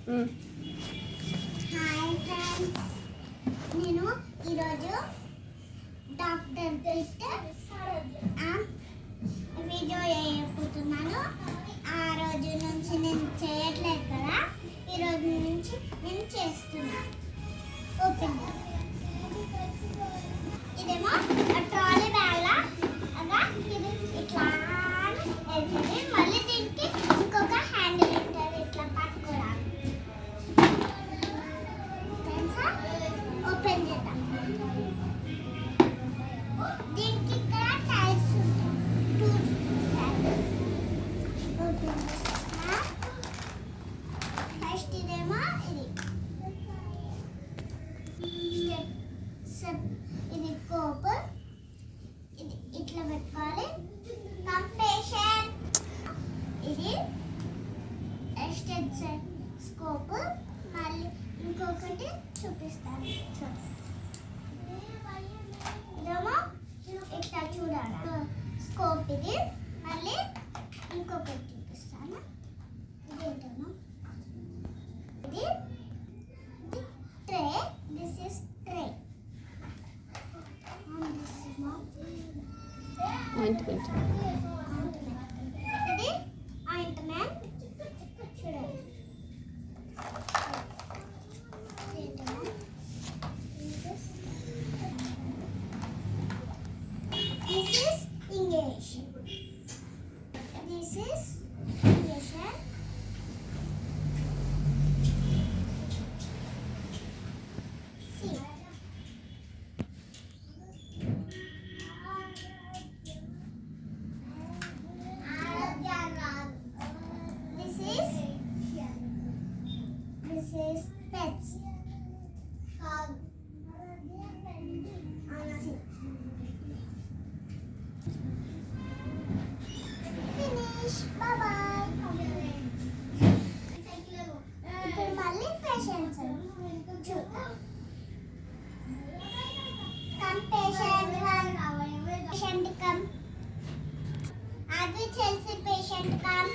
Hi friends, నేను ఈరోజు doctor video వేయబోతున్నాను. ఆ రోజు నుంచి నేను చేయట్లేదు కదా, ఈరోజు నుంచి నేను చేస్తున్నాను. ఓపెన్ ఇదేమో ట్రాలీ బ్యాగ్ లాగా ఇది ఇట్లా వెళ్తుంది. మళ్ళీ దీనికి ఇంకొక హ్యాండిల్ ఉంటుంది ఇట్లా పట్టుకోవడానికి. ఓపెన్ చేద్దాం. దీనికి ఇక్కడ టైల్స్ ఉంటాయి, 2 టైల్స్. ఓపెన్ చేస్తా. ఫస్ట్ ఇదేమో ఇది కోప్, ఇది ఇట్లా పెట్టుకోవాలి. కంపేషన్ ఇది స్కోప్. మళ్ళీ ఇంకొకటి చూపిస్తాను. ఇదేమో ఇట్లా చూడాలి స్కోప్. ఇది మళ్ళీ ఇంకొకటి చూపిస్తాను. ఇదేంటో ఇది tray. This is tray. Ointment. ఇది ఆయింట్మెంట్. చూడండి, this is inhalation. This is inhalation. See. This is pets. Finish. Bye bye. ఇప్పుడు మళ్ళీ పేషెంట్స్ చూద్దాం. Come patient come. అది చెల్సి patient come.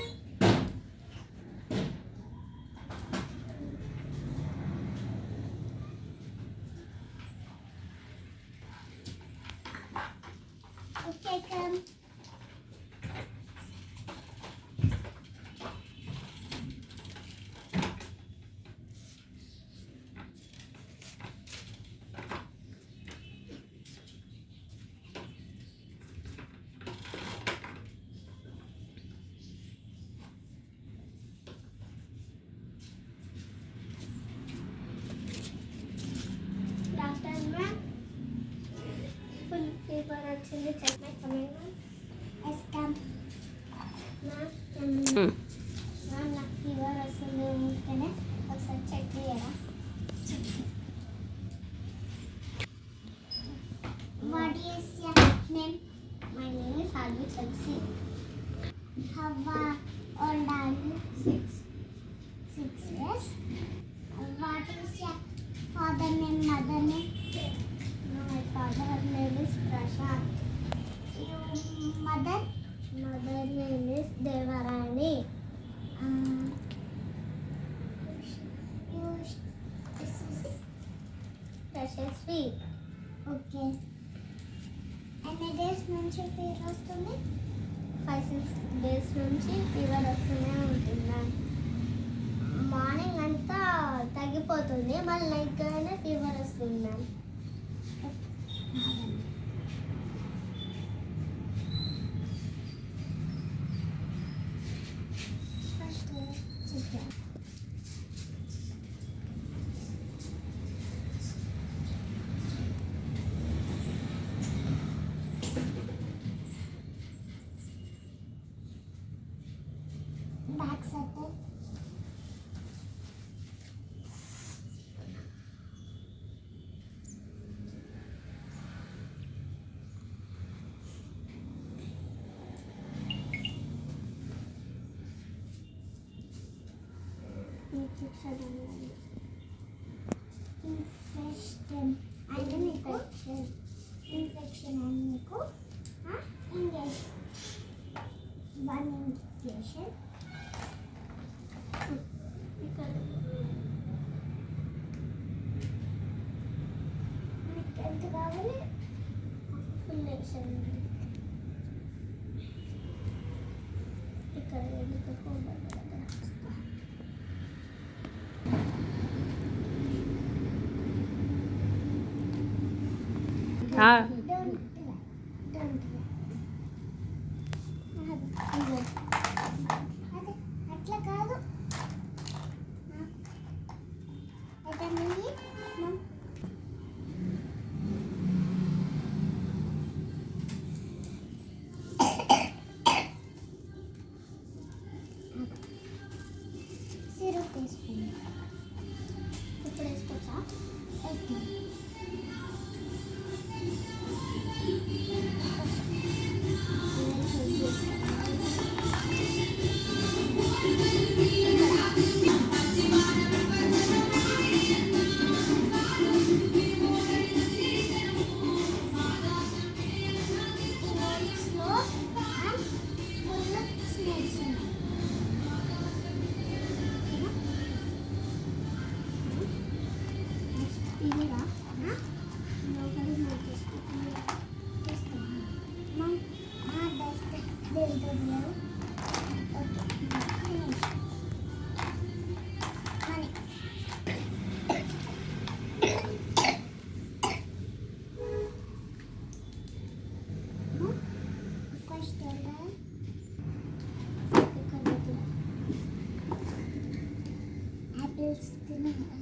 Okay, come. Doctor, ma'am. Full fever actually check my coming on. Yes, come. Ma'am, నాకు fever వస్తుంది. ఉంటేనే ఒకసారి check చేయరా? What is your name? My name is Alvi Chelsea. How old are you? 6 years. What is your father name, mother name? No, my father name is Prashant. Your mother? Mother name is Devarani. This is Prashasvi. Okay. ఎన్ని days నుంచి fever వస్తుంది? 5-6 days నుంచి fever వస్తూనే ఉంటుంది. Morning అంతా తగ్గిపోతుంది, మళ్ళీ night కానీ ఫీవర్ వస్తుంది ma'am. First chicken. Back side infection అంటే మీకు ఇన్ఫెక్షన్ అని మీకు ఇంజెక్షన్ 1 ఇంజెక్షన్ ఇక్కడ కావాలి ఫుల్ వేసాను ఇక్కడ అట్లా కాదు సిరప్ వేసుకుందాం ఇప్పుడు వేసుకోవచ్చా Apples